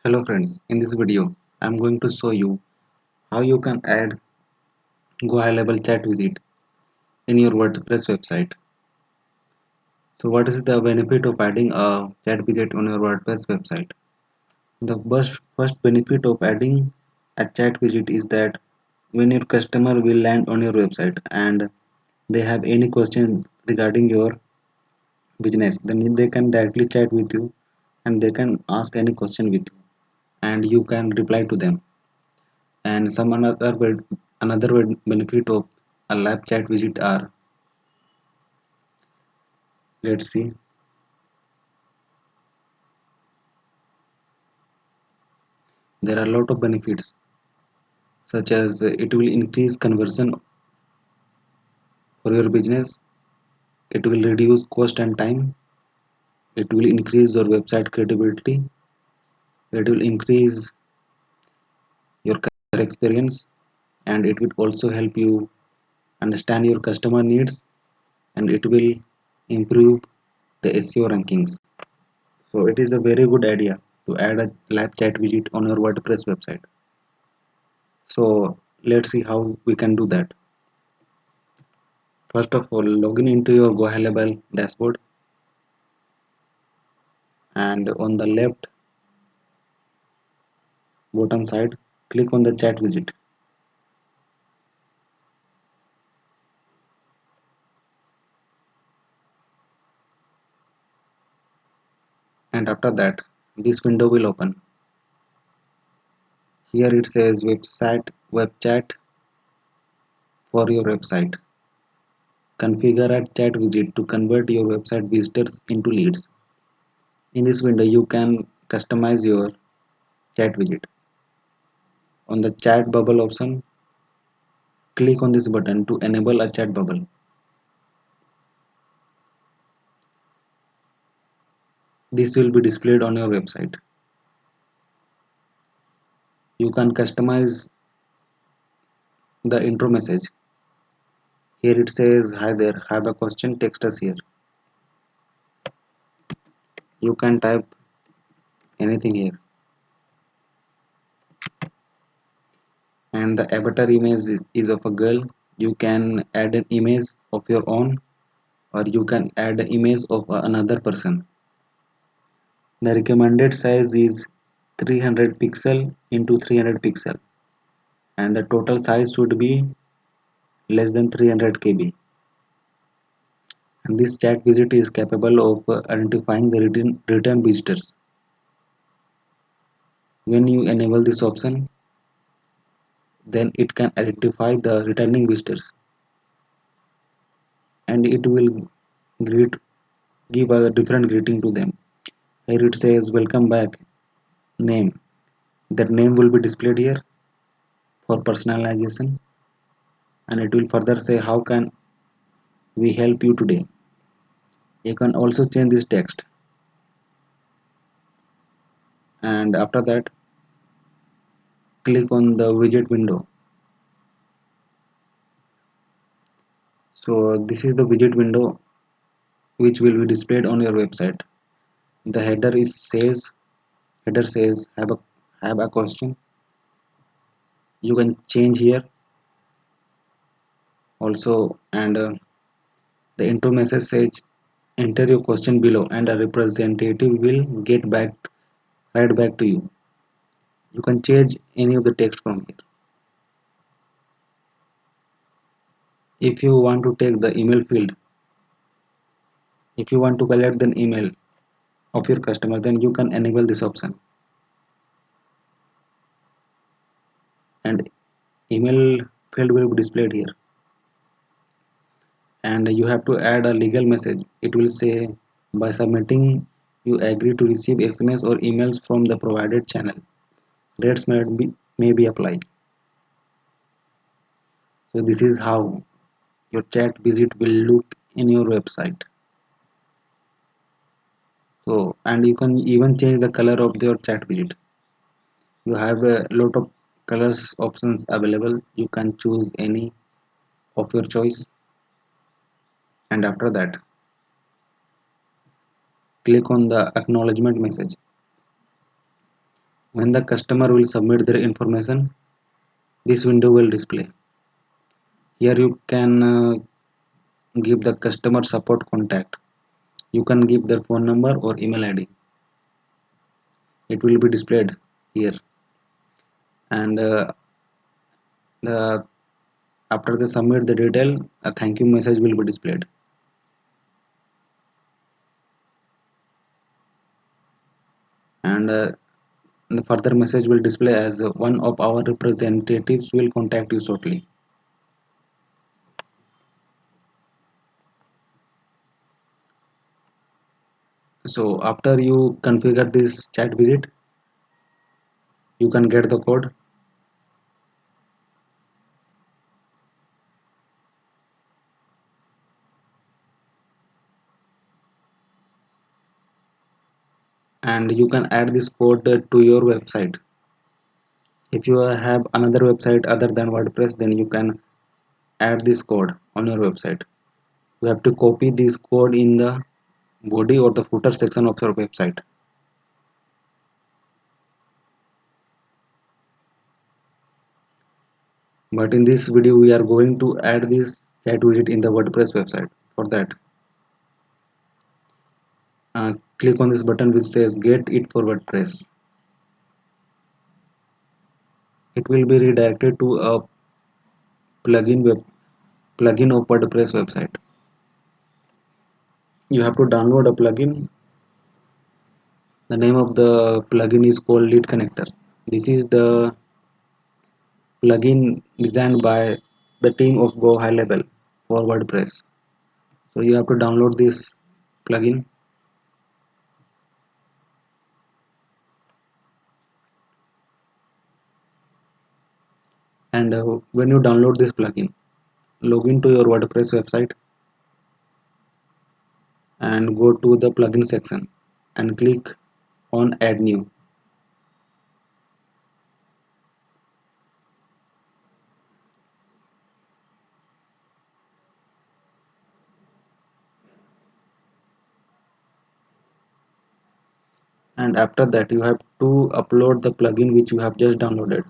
Hello friends, in this video I am going to show you how you can add Go High Level Chat Widget in your WordPress website. So what is the benefit of adding a chat widget on your WordPress website? The first benefit of adding a chat widget is that when your customer will land on your website and they have any question regarding your business, then they can directly chat with you and they can ask any question with you and you can reply to them. And some another benefit of a live chat visit are, let's see, there are a lot of benefits, such as it will increase conversion for your business, it will reduce cost and time, it will increase your website credibility, it will increase your customer experience, and it will also help you understand your customer needs, and it will improve the SEO rankings. So it is a very good idea to add a live chat widget on your WordPress website. So let's see how we can do that. First of all, log in into your Go High Level dashboard, and on the left bottom side click on the chat widget, and after that this window will open. Here it says web chat for your website. Configure a chat widget to convert your website visitors into leads. In this window you can customize your chat widget. On the chat bubble option, click on this button to enable a chat bubble. This will be displayed on your website. You can customize the intro message. Here it says, "Hi there, have a question, text us here." You can type anything here. And the avatar image is of a girl. You can add an image of your own, or you can add an image of another person. The recommended size is 300 pixel into 300 pixel, and the total size should be less than 300 KB. And this chat widget is capable of identifying the return visitors. When you enable this option, then it can identify the returning visitors, and it will greet give a different greeting to them. Here it says welcome back name. That name will be displayed here for personalization, and it will further say how can we help you today. You can also change this text, and after that click on the widget window. So this is the widget window which will be displayed on your website. The header says have a question. You can change here also, and the intro message says enter your question below and a representative will get back right back to you. You can change any of the text from here. If you want to take the email field, if you want to collect an email of your customer, then you can enable this option, and email field will be displayed here. And you have to add a legal message. It will say by submitting you agree to receive SMS or emails from the provided channel. Rates may be applied. So this is how your chat visit will look in your website. So, and you can even change the color of your chat widget. You have a lot of colors options available. You can choose any of your choice, and after that click on the acknowledgement message. When the customer will submit their information, this window will display. Here you can give the customer support contact. You can give their phone number or email ID. It will be displayed here, and the after they submit the detail, a thank you message will be displayed. And the further message will display as one of our representatives will contact you shortly. So after you configure this chat widget, you can get the code, and you can add this code to your website. If you have another website other than WordPress, then you can add this code on your website. You have to copy this code in the body or the footer section of your website. But in this video we are going to add this chat widget in the WordPress website. For that, click on this button which says get it for WordPress. It will be redirected to a plugin of WordPress website. You have to download a plugin. The name of the plugin is called Lead Connector. This is the plugin designed by the team of Go High Level for WordPress. So you have to download this plugin, and when you download this plugin, log into your WordPress website and go to the plugin section and click on add new. And after that you have to upload the plugin which you have just downloaded.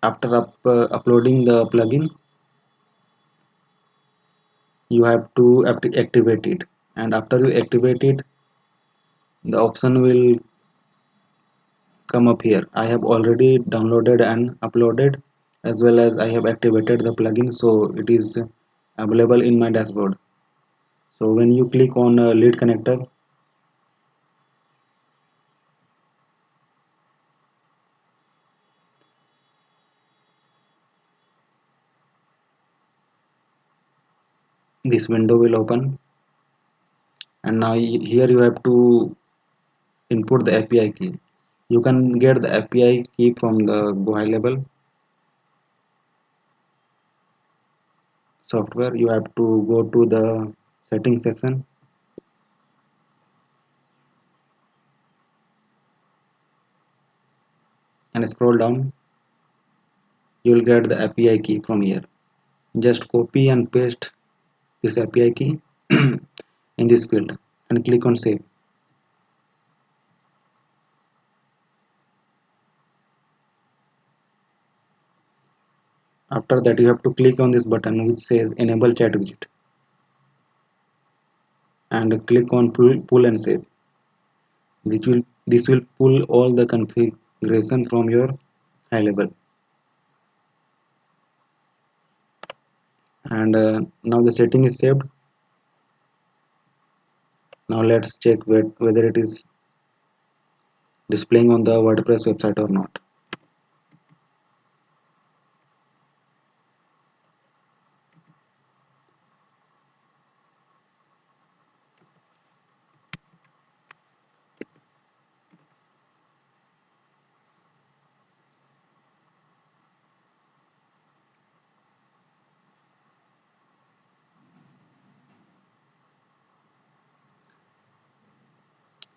After uploading the plugin, you have to activate it, and after you activate it, the option will come up here. I have already downloaded and uploaded, as well as I have activated the plugin, so it is available in my dashboard. So when you click on lead connector, this window will open, and now here you have to input the API key. You can get the API key from the Go High Level software. You have to go to the settings section and scroll down. You will get the API key from here. Just copy and paste this API key in this field and click on save. After that you have to click on this button which says enable chat widget and click on pull and save. This will pull all the configuration from your high level, and now the setting is saved. Now let's check whether it is displaying on the WordPress website or not.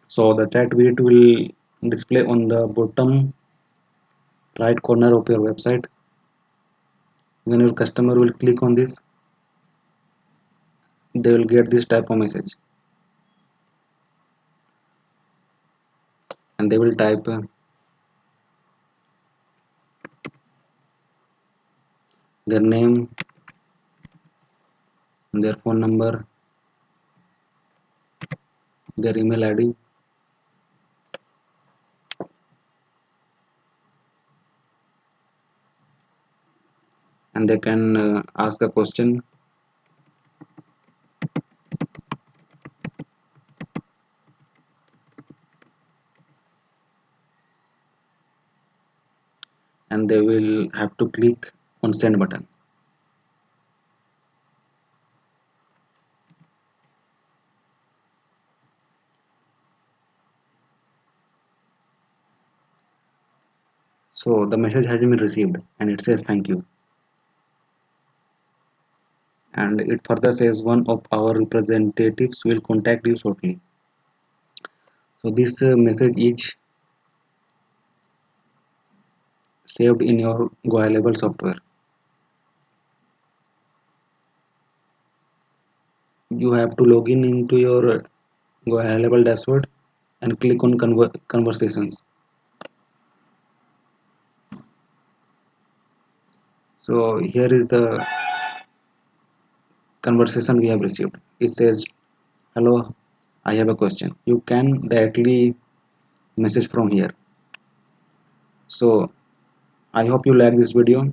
So the chat widget will display on the bottom right corner of your website. When your customer will click on this, they will get this type of message. and they will type their name, their phone number, their email ID, and they can ask a question, and they will have to click on send button. So the message has been received and it says thank you, and it further says one of our representatives will contact you shortly. So this message is saved in your Go High Level software. You have to log in into your Go High Level dashboard and click on conversations. So here is the conversation we have received. It says, hello, I have a question. You can directly message from here. So I hope you like this video,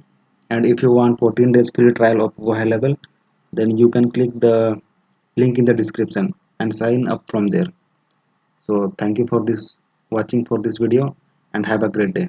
and if you want 14 days free trial of Go High Level, then you can click the link in the description and sign up from there. So thank you for this watching for this video, and have a great day.